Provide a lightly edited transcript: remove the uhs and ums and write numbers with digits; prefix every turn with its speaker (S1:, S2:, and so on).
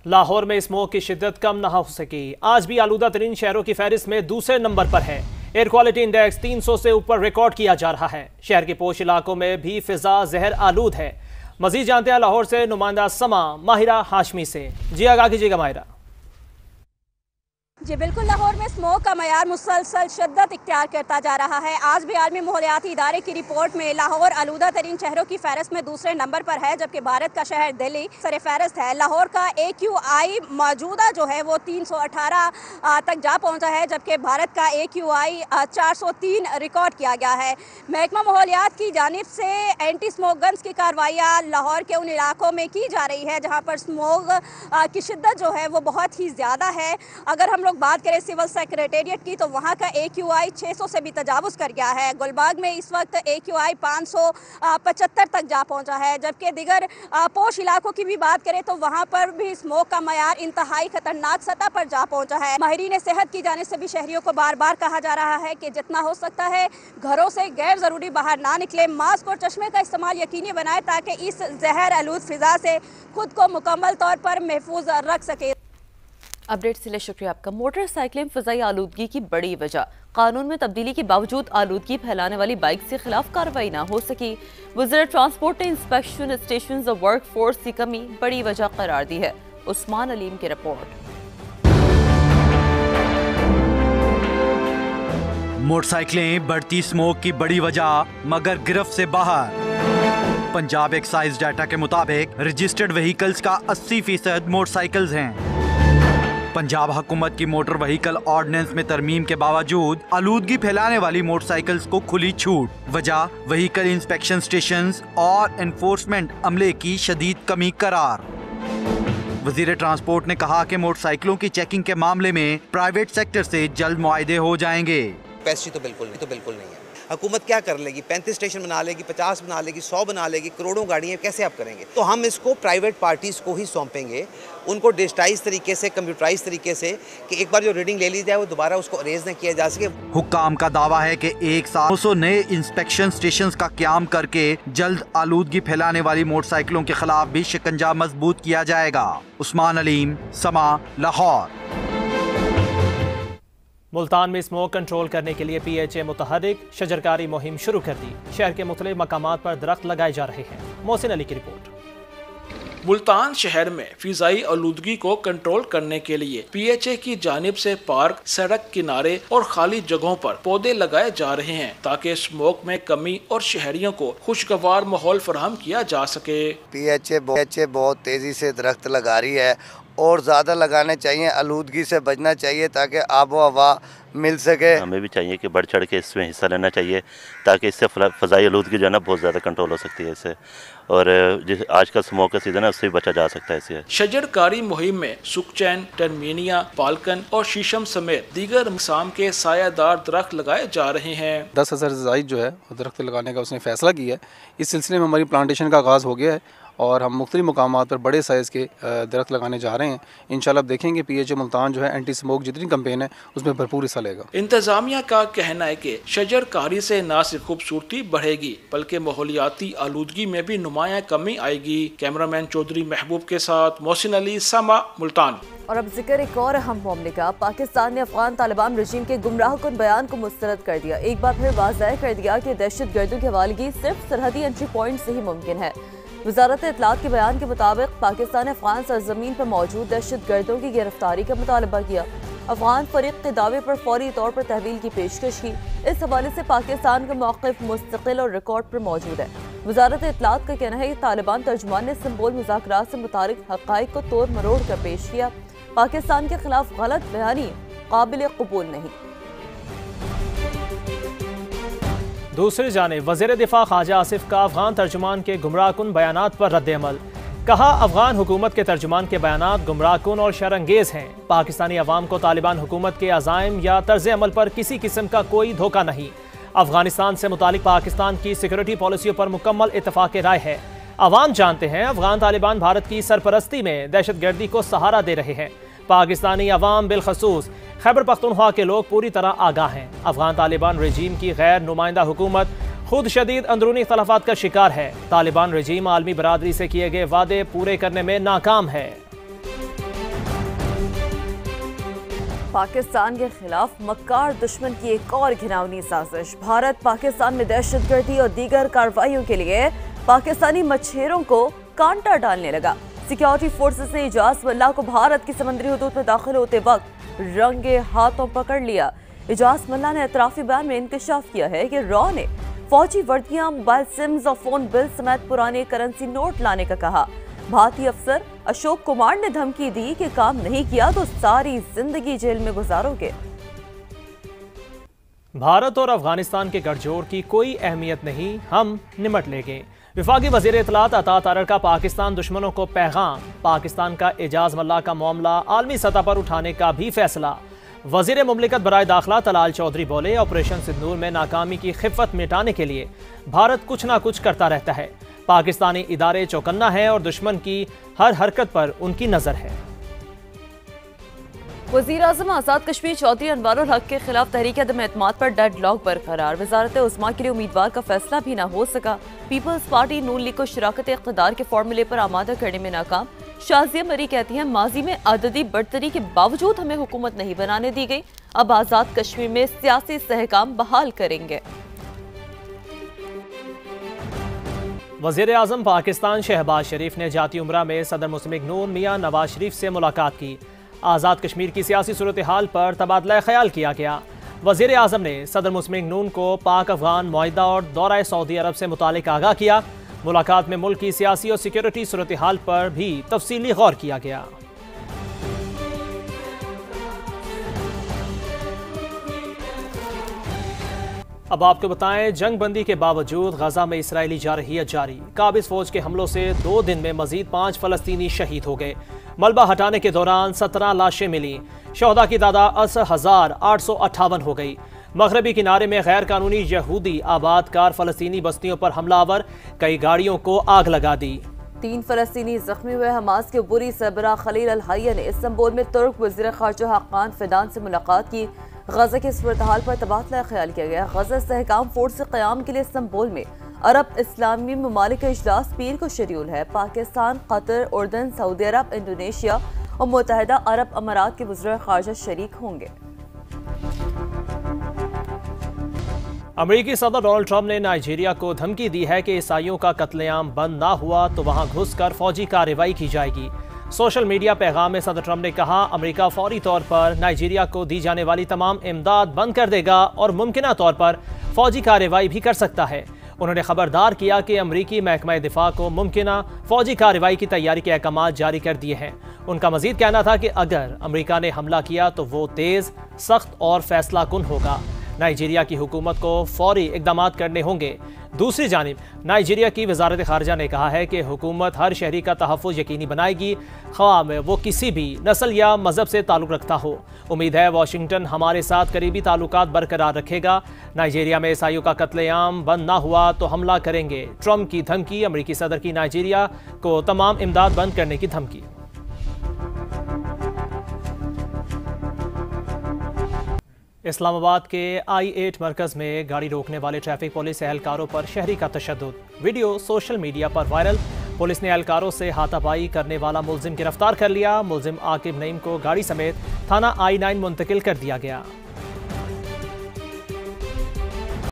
S1: लाहौर में स्मोक की शिद्दत कम न हो सकी। आज भी आलूदा तरीन शहरों की फहरिस्त में दूसरे नंबर पर है। एयर क्वालिटी इंडेक्स 300 से ऊपर रिकॉर्ड किया जा रहा है। शहर के पोश इलाकों में भी फिजा जहर आलूद है। मजीद जानते हैं लाहौर से नुमाइंदा समा माहिरा हाशमी से। जी आगाह कीजिएगा माहिरा।
S2: जी बिल्कुल, लाहौर में स्मोक का मयार मुसलसल शिद्दत इख्तियार करता जा रहा है। आज भी आलमी माहौलियाती इदारे की रिपोर्ट में लाहौर आलूदा तरीन शहरों की फहरिस्त में दूसरे नंबर पर है, जबकि भारत का शहर दिल्ली सर फहरिस्त है। लाहौर का AQI मौजूदा जो है वो 318 तक जा पहुंचा है, जबकि भारत का AQI 403 रिकॉर्ड किया गया है। महकमा माहौलियात की जानिब से एंटी स्मोक गन्स की कार्रवाइयाँ लाहौर के उन इलाकों में की जा रही है जहाँ पर स्मोक की शिद्दत जो है वो बहुत ही ज़्यादा है। अगर हम बात करें सिविल सेक्रेटेरिएट की तो वहाँ का AQI 600 से भी तजावुज़ कर गया है। गुलबाग में इस वक्त AQI 575 तक जा पहुँचा है, जबकि दिगर पोश इलाकों की भी बात करें तो वहाँ पर भी स्मोक का मयार इंतहाई खतरनाक सतह पर जा पहुँचा है। माहिरीन सेहत की जानिब से भी शहरियों को बार बार कहा जा रहा है कि जितना हो सकता है घरों से गैर ज़रूरी बाहर ना निकले, मास्क और चश्मे का इस्तेमाल यकीनी बनाए ताकि इस जहर आलूद फिजा से खुद को मुकम्मल तौर पर महफूज रख सके।
S3: अपडेट के लिए शुक्रिया आपका। मोटरसाइकिलिंग फ़िज़ाई आलूदगी की बड़ी वजह। कानून में तब्दीली के बावजूद आलूदगी फैलाने वाली बाइक के खिलाफ कार्रवाई ना हो सकी। वज़ीर ट्रांसपोर्ट ने इंस्पेक्शन स्टेशन और वर्क फोर्स की कमी बड़ी वजह करार दी है। उस्मान अलीम की रिपोर्ट।
S4: मोटरसाइकिलें बढ़ती स्मोक की बड़ी वजह, मगर गिरफ्त से बाहर। पंजाब एक्साइज डाटा के मुताबिक रजिस्टर्ड व्हीकल्स का 80% मोटरसाइकिल्स हैं। पंजाब हुकूमत की मोटर व्हीकल ऑर्डिनेंस में तरमीम के बावजूद आलूदगी फैलाने वाली मोटरसाइकिल्स को खुली छूट। वजह व्हीकल इंस्पेक्शन स्टेशंस और एनफोर्समेंट अमले की शदीद कमी करार। वजीर ट्रांसपोर्ट ने कहा कि मोटरसाइकिलों की चेकिंग के मामले में प्राइवेट सेक्टर से जल्द मुआहदे हो जाएंगे।
S5: पैसे तो बिल्कुल नहीं है। हुकूमत क्या कर लेगी? 35 स्टेशन बना लेगी, 50 बना लेगी, 100 बना लेगी, करोड़ों गाड़ियाँ कैसे आप करेंगे? तो हम इसको प्राइवेट पार्टीज़ को ही सौंपेंगे, उनको डिजिटाइज तरीके से, कंप्यूटराइज तरीके से, कि एक बार जो रीडिंग ले ली जाए वो दोबारा उसको अरेज न किया जा सके।
S4: हुक्काम का दावा है कि एक साथ 200 नए इंस्पेक्शन स्टेशन का क्याम करके जल्द आलूदगी फैलाने वाली मोटरसाइकिलों के खिलाफ भी शिकंजा मजबूत किया जाएगा। उस्मान अलीम, समा, लाहौर।
S1: मुल्तान में स्मोक कंट्रोल करने के लिए PHA मुतहर्रिक शजरकारी मुहिम शुरू कर दी। शहर के मुख्तलिफ मकामात पर दरख्त लगाए जा रहे हैं। मोहसिन अली की रिपोर्ट।
S6: मुल्तान शहर में फिजाई आलूदगी को कंट्रोल करने के लिए PHA की जानिब से पार्क, सड़क किनारे और खाली जगहों पर पौधे लगाए जा रहे हैं ताकि स्मोक में कमी और शहरियों को खुशगवार माहौल फराहम किया जा सके।
S7: PHA बहुत तेजी से दरख्त लगा रही है और ज़्यादा लगाने चाहिए, आलूदगी से बचना चाहिए ताकि आबो हवा मिल सके।
S8: हमें भी चाहिए कि बढ़ चढ़ के इसमें हिस्सा लेना चाहिए ताकि इससे फ़ज़ाई आलूदगी जो है ना बहुत ज़्यादा कंट्रोल हो सकती है इससे, और जिस आज का स्मोक का सीज़न है उससे भी बचा जा सकता है इससे।
S6: शजरकारी मुहिम में सुकचैन, टर्मीनिया, पालकन और शीशम समेत दीगर मक़साम के सायादार दरख्त लगाए जा रहे हैं।
S9: 10,000 से ज़ायद जो है दरख्त लगाने का उसने फैसला किया है। इस सिलसिले में हमारी प्लांटेशन का आगाज़ हो गया है और हम मुख्तलिफ मकामात पर बड़े साइज़ के दरख्त लगाने जा रहे हैं। इंशाल्लाह देखेंगे PHA मुल्तान जो है एंटी स्मोक जितनी कैंपेन है उसमें भरपूर हिस्सा लेगा।
S6: इंतजामिया का कहना है कि शजरकारी से न सिर्फ खूबसूरती बढ़ेगी बल्कि माहौलियाती आलूदगी में भी नुमाया कमी आएगी। कैमरामैन चौधरी महबूब के साथ मोहसिन अली, समा, मुल्तान। और
S3: अब जिक्र एक और अहम मामले का। पाकिस्तान ने अफगान तालिबान रजीम के गुमराहकुन बयान को मुस्तरद कर दिया। एक बार फिर वाज़ेह कर दिया कि दहशत गर्दों की हवालगी सिर्फ सरहदी एंट्री पॉइंट से ही मुमकिन है। वज़ारत इत्तलात के बयान के मुताबिक पाकिस्तान ने अफगान सरजमीन पर मौजूद दहशत गर्दों की गिरफ्तारी का मुतालबा किया। अफगान फरीक के दावे पर फौरी तौर पर तहवील की पेशकश की। इस हवाले से पाकिस्तान का मौक़िफ़ मुस्तकिल और रिकॉर्ड पर मौजूद है। वज़ारत इत्तलात का कहना है कि तालिबान तर्जुमान ने सिंबल मुज़ाकरात से मुतालिक हक़ाइक़ को तोड़ मरोड़ कर पेश किया। पाकिस्तान के खिलाफ गलत बयानी काबिल कबूल नहीं।
S1: दूसरी जानिब वज़ीर दिफा ख्वाजा आसिफ का अफगान तर्जुमान के गुमराहकुन बयानात पर रद्द-ए-अमल। कहा, अफगान हुकूमत के तर्जुमान के बयानात गुमराहकुन और शरंगेज हैं। पाकिस्तानी अवाम को तालिबान हुकूमत के अज़ाइम या तर्ज अमल पर किसी किस्म का कोई धोखा नहीं। अफगानिस्तान से मुतालिक पाकिस्तान की सिक्योरिटी पॉलिसियों पर मुकम्मल इत्तफाक़ राय है। अवाम जानते हैं अफगान तालिबान भारत की सरपरस्ती में दहशत गर्दी को सहारा दे रहे हैं। पाकिस्तानी अवाम बिलखसूस खैबर पख्तूनख्वा के लोग पूरी तरह आगाह हैं। अफगान तालिबान रजीम की गैर नुमाइंदा हुकूमत खुद शदीद अंदरूनी इख्तलाफात का शिकार है। तालिबान रजीम आलमी बरादरी से किए गए वादे पूरे करने में नाकाम है।
S3: पाकिस्तान के खिलाफ मक्कार दुश्मन की एक और घिनौनी साजिश। भारत पाकिस्तान में दहशतगर्दी और दीगर कार्रवाइयों के लिए पाकिस्तानी मछेरों को कांटा डालने लगा। सिक्योरिटी फोर्सेस ने इजाज मल्ला को भारत की समुद्री हदूद में दाखिल होते वक्त रंगे हाथों पकड़ लिया। इजाज मल्ला ने एतराफी बयान में इंकशाफ किया है कि रॉ ने फौजी वर्दियां, मोबाइल सिम्स और फोन बिल समेत पुराने करेंसी नोट लाने का कहा। भारतीय अफसर अशोक कुमार ने धमकी दी कि काम नहीं किया तो सारी जिंदगी जेल में गुजारोगे।
S1: भारत और अफगानिस्तान के गठजोड़ की कोई अहमियत नहीं, हम निमट लेंगे। विफाकी वज़ीर इत्तलात अता तारड़ का पाकिस्तान दुश्मनों को पैगाम। पाकिस्तान का एजाज मल्ला का मामला आलमी सतह पर उठाने का भी फैसला। वज़ीर मुमलिकत बराए दाखिला तलाल चौधरी बोले, ऑपरेशन सिंदूर में नाकामी की खिफ़त मिटाने के लिए भारत कुछ ना कुछ करता रहता है। पाकिस्तानी इदारे चौकन्ना है और दुश्मन की हर हरकत पर उनकी नज़र है।
S3: वज़ीर आज़म आज़ाद कश्मीर चौधरी अनवारुल हक के खिलाफ तहरीक अदम एतमाद पर डेडलॉक बरकरार। वजारत उस्मा के लिए उम्मीदवार का फैसला भी न हो सका। पीपल्स पार्टी नून लीग को शराकत इक़्तिदार के फॉर्मूले पर आमादा करने में नाकाम। शाजिया मरी कहती हैं, माजी में अददी बढ़तरी के बावजूद हमें हुकूमत नहीं बनाने दी गई, अब आज़ाद कश्मीर में सियासी सहकाम बहाल करेंगे।
S1: वज़ीर आज़म पाकिस्तान शहबाज शरीफ ने जाती उम्रा में सदर मुस्लिम नून मियां नवाज शरीफ से मुलाकात की। आज़ाद कश्मीर की सियासी सूरत हाल पर तबादला ख्याल किया गया। वज़ीर आज़म ने सदर मुस्लिम नून को पाक अफगान मुआहिदा और दौरा सऊदी अरब से मुतालिक आगाह किया। मुलाकात में मुल्क की सियासी और सिक्योरिटी सूरत हाल पर भी तफसीली गौर किया गया। अब आपको बताएं, जंग बंदी के बावजूद गजा में इसराइली जारहियत जारी। काबिज फौज के हमलों से 2 दिन में मजीद 5 फलस्तीनी शहीद हो गए। मलबा हटाने के दौरान 17 लाशें मिली। शहदा की तादाद 80,858 हो गई। मगरबी किनारे में गैर कानूनी यहूदी आबादकार फलस्तीनी बस्तियों पर हमलावर कई गाड़ियों को आग लगा दी।
S3: 3 फलस्तीनी जख्मी हुए। हमास के बुरी सरबराह खलील अल हैया ने इस्तांबुल में तुर्क वज़ीर ख़ारजा हाकान फिदान से मुलाकात की। गजा के सूरत हाल पर तबादला ख्याल किया गया। गजा इस्तेहकाम फोर्स के क़याम के लिए इस्तांबुल में अरब इस्लामी ममालिक का इजलास पीर को शेड्यूल है। पाकिस्तान, कतर, उर्दन, सऊदी अरब, इंडोनेशिया और मुत्तहिदा अरब अमारात के वज़ीर ख़ारजा शरीक होंगे।
S1: अमेरिकी सदर डोनाल्ड ट्रंप ने नाइजीरिया को धमकी दी है कि ईसाइयों का कत्लेआम बंद ना हुआ तो वहां घुसकर फौजी कार्रवाई की जाएगी। सोशल मीडिया पैगाम में सदर ट्रंप ने कहा, अमेरिका फौरी तौर पर नाइजीरिया को दी जाने वाली तमाम इमदाद बंद कर देगा और मुमकिना तौर पर फौजी कार्रवाई भी कर सकता है। उन्होंने खबरदार किया कि अमरीकी महकमा दिफा को मुमकिना फौजी कार्रवाई की तैयारी के अहकाम जारी कर दिए हैं। उनका मजीद कहना था कि अगर अमरीका ने हमला किया तो वो तेज़, सख्त और फैसला कुन होगा। नाइजीरिया की हुकूमत को फौरी इकदाम करने होंगे। दूसरी जानिब नाइजीरिया की वजारत खारजा ने कहा है कि हुकूमत हर शहरी का तहफ़्फ़ुज़ यकीनी बनाएगी, ख्वाह में वो किसी भी नस्ल या मज़हब से ताल्लुक़ रखता हो। उम्मीद है वाशिंगटन हमारे साथ करीबी ताल्लुकात बरकरार रखेगा। नाइजीरिया में ईसाइयों का कत्लेआम बंद ना हुआ तो हमला करेंगे। ट्रंप की धमकी। अमरीकी सदर की नाइजीरिया को तमाम इमदाद बंद करने की धमकी। इस्लामाबाद के I-8 मरकज़ में गाड़ी रोकने वाले ट्रैफिक पुलिस एहलकारों पर शहरी का तशद्दुद। वीडियो सोशल मीडिया पर वायरल। पुलिस ने एहलकारों से हाथापाई करने वाला मुलजिम गिरफ्तार कर लिया। मुलजिम आकिब नईम को गाड़ी समेत थाना I-9 मुंतकिल कर दिया गया।